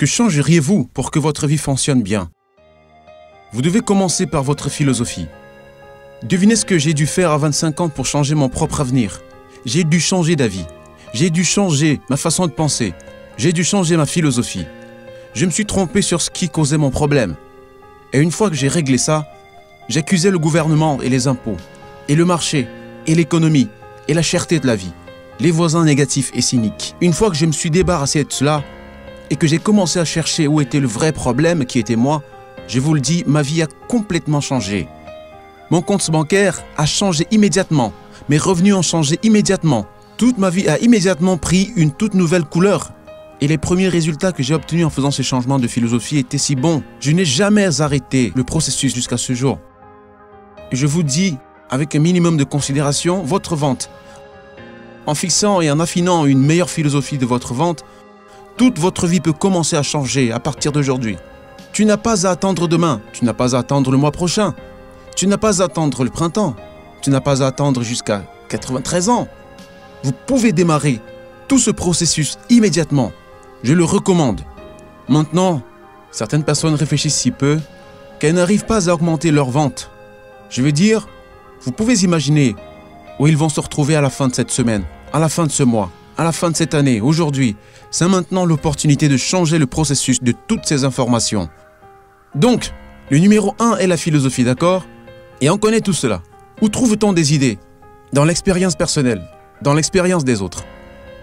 Que changeriez-vous pour que votre vie fonctionne bien? Vous devez commencer par votre philosophie. Devinez ce que j'ai dû faire à 25 ans pour changer mon propre avenir. J'ai dû changer d'avis. J'ai dû changer ma façon de penser. J'ai dû changer ma philosophie. Je me suis trompé sur ce qui causait mon problème. Et une fois que j'ai réglé ça, j'accusais le gouvernement et les impôts, et le marché, et l'économie, et la cherté de la vie, les voisins négatifs et cyniques. Une fois que je me suis débarrassé de cela, et que j'ai commencé à chercher où était le vrai problème qui était moi, je vous le dis, ma vie a complètement changé. Mon compte bancaire a changé immédiatement. Mes revenus ont changé immédiatement. Toute ma vie a immédiatement pris une toute nouvelle couleur. Et les premiers résultats que j'ai obtenus en faisant ces changements de philosophie étaient si bons. Je n'ai jamais arrêté le processus jusqu'à ce jour. Et je vous dis, avec un minimum de considération, votre vente. En fixant et en affinant une meilleure philosophie de votre vente, toute votre vie peut commencer à changer à partir d'aujourd'hui. Tu n'as pas à attendre demain, tu n'as pas à attendre le mois prochain, tu n'as pas à attendre le printemps, tu n'as pas à attendre jusqu'à 93 ans. Vous pouvez démarrer tout ce processus immédiatement. Je le recommande. Maintenant, certaines personnes réfléchissent si peu qu'elles n'arrivent pas à augmenter leur vente. Je veux dire, vous pouvez imaginer où ils vont se retrouver à la fin de cette semaine, à la fin de ce mois, à la fin de cette année, aujourd'hui. C'est maintenant l'opportunité de changer le processus de toutes ces informations. Donc, le numéro 1 est la philosophie, d'accord? Et on connaît tout cela. Où trouve-t-on des idées? Dans l'expérience personnelle, dans l'expérience des autres.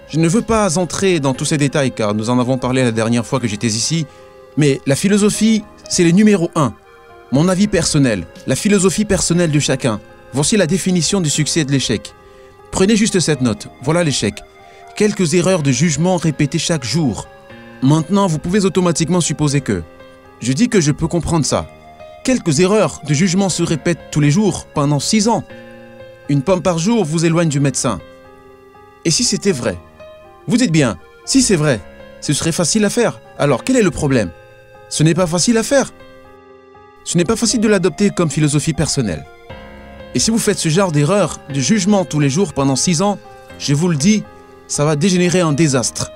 Je ne veux pas entrer dans tous ces détails car nous en avons parlé la dernière fois que j'étais ici, mais la philosophie, c'est le numéro 1. Mon avis personnel, la philosophie personnelle de chacun. Voici la définition du succès et de l'échec. Prenez juste cette note, voilà l'échec. Quelques erreurs de jugement répétées chaque jour. Maintenant, vous pouvez automatiquement supposer que... Je dis que je peux comprendre ça. Quelques erreurs de jugement se répètent tous les jours pendant 6 ans. Une pomme par jour vous éloigne du médecin. Et si c'était vrai? Vous dites bien, si c'est vrai, ce serait facile à faire. Alors, quel est le problème? Ce n'est pas facile à faire. Ce n'est pas facile de l'adopter comme philosophie personnelle. Et si vous faites ce genre d'erreur de jugement tous les jours pendant 6 ans, je vous le dis, ça va dégénérer en désastre.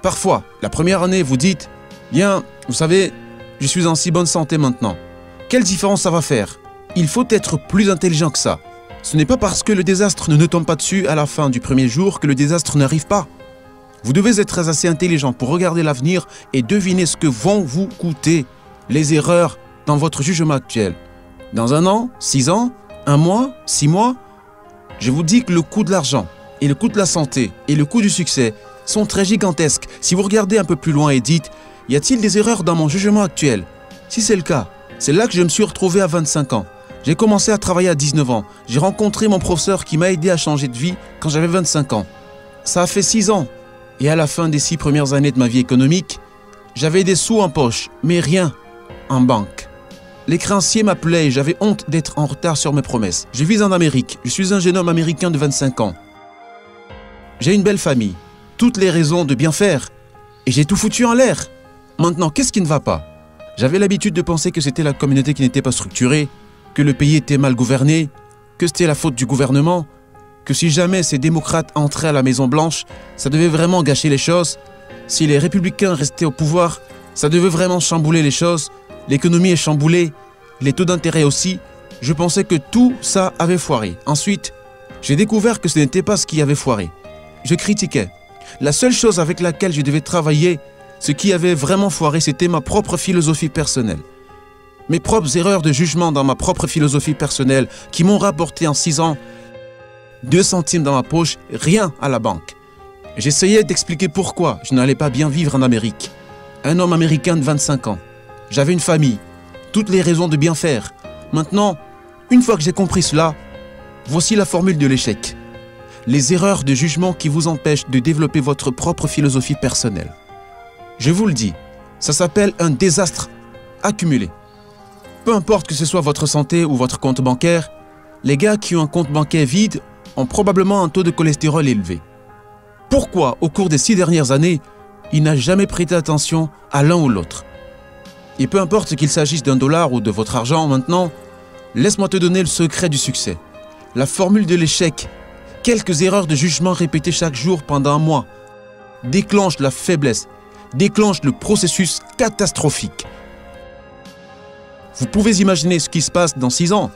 Parfois, la première année, vous dites, bien, vous savez, je suis en si bonne santé maintenant. Quelle différence ça va faire? Il faut être plus intelligent que ça. Ce n'est pas parce que le désastre ne nous tombe pas dessus à la fin du premier jour que le désastre n'arrive pas. Vous devez être assez intelligent pour regarder l'avenir et deviner ce que vont vous coûter les erreurs dans votre jugement actuel. Dans 1 an, 6 ans, 1 mois, 6 mois, je vous dis que le coût de l'argent et le coût de la santé et le coût du succès sont très gigantesques. Si vous regardez un peu plus loin et dites, y a-t-il des erreurs dans mon jugement actuel? Si c'est le cas, c'est là que je me suis retrouvé à 25 ans. J'ai commencé à travailler à 19 ans. J'ai rencontré mon professeur qui m'a aidé à changer de vie quand j'avais 25 ans. Ça a fait 6 ans. Et à la fin des 6 premières années de ma vie économique, j'avais des sous en poche, mais rien en banque. Les créanciers m'appelaient et j'avais honte d'être en retard sur mes promesses. Je vis en Amérique. Je suis un jeune homme américain de 25 ans. J'ai une belle famille. Toutes les raisons de bien faire. Et j'ai tout foutu en l'air. Maintenant, qu'est-ce qui ne va pas? J'avais l'habitude de penser que c'était la communauté qui n'était pas structurée, que le pays était mal gouverné, que c'était la faute du gouvernement, que si jamais ces démocrates entraient à la Maison-Blanche, ça devait vraiment gâcher les choses. Si les républicains restaient au pouvoir, ça devait vraiment chambouler les choses. L'économie est chamboulée, les taux d'intérêt aussi. Je pensais que tout ça avait foiré. Ensuite, j'ai découvert que ce n'était pas ce qui avait foiré. Je critiquais. La seule chose avec laquelle je devais travailler, ce qui avait vraiment foiré, c'était ma propre philosophie personnelle. Mes propres erreurs de jugement dans ma propre philosophie personnelle qui m'ont rapporté en 6 ans 2 centimes dans ma poche, rien à la banque. J'essayais d'expliquer pourquoi je n'allais pas bien vivre en Amérique. Un homme américain de 25 ans. J'avais une famille, toutes les raisons de bien faire. Maintenant, une fois que j'ai compris cela, voici la formule de l'échec. Les erreurs de jugement qui vous empêchent de développer votre propre philosophie personnelle. Je vous le dis, ça s'appelle un désastre accumulé. Peu importe que ce soit votre santé ou votre compte bancaire, les gars qui ont un compte bancaire vide ont probablement un taux de cholestérol élevé. Pourquoi, au cours des 6 dernières années, il n'a jamais prêté attention à l'un ou l'autre? Et peu importe qu'il s'agisse d'un dollar ou de votre argent maintenant, laisse-moi te donner le secret du succès. La formule de l'échec, quelques erreurs de jugement répétées chaque jour pendant 1 mois, déclenchent la faiblesse, déclenche le processus catastrophique. Vous pouvez imaginer ce qui se passe dans 6 ans.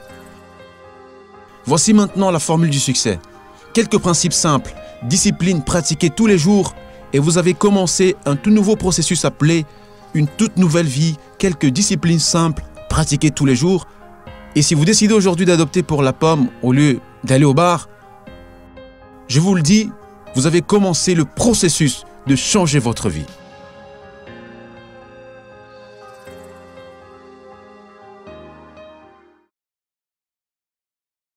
Voici maintenant la formule du succès. Quelques principes simples, discipline pratiquée tous les jours et vous avez commencé un tout nouveau processus appelé une toute nouvelle vie. Quelques disciplines simples pratiquées tous les jours. Et si vous décidez aujourd'hui d'adopter pour la pomme au lieu d'aller au bar, je vous le dis, vous avez commencé le processus de changer votre vie.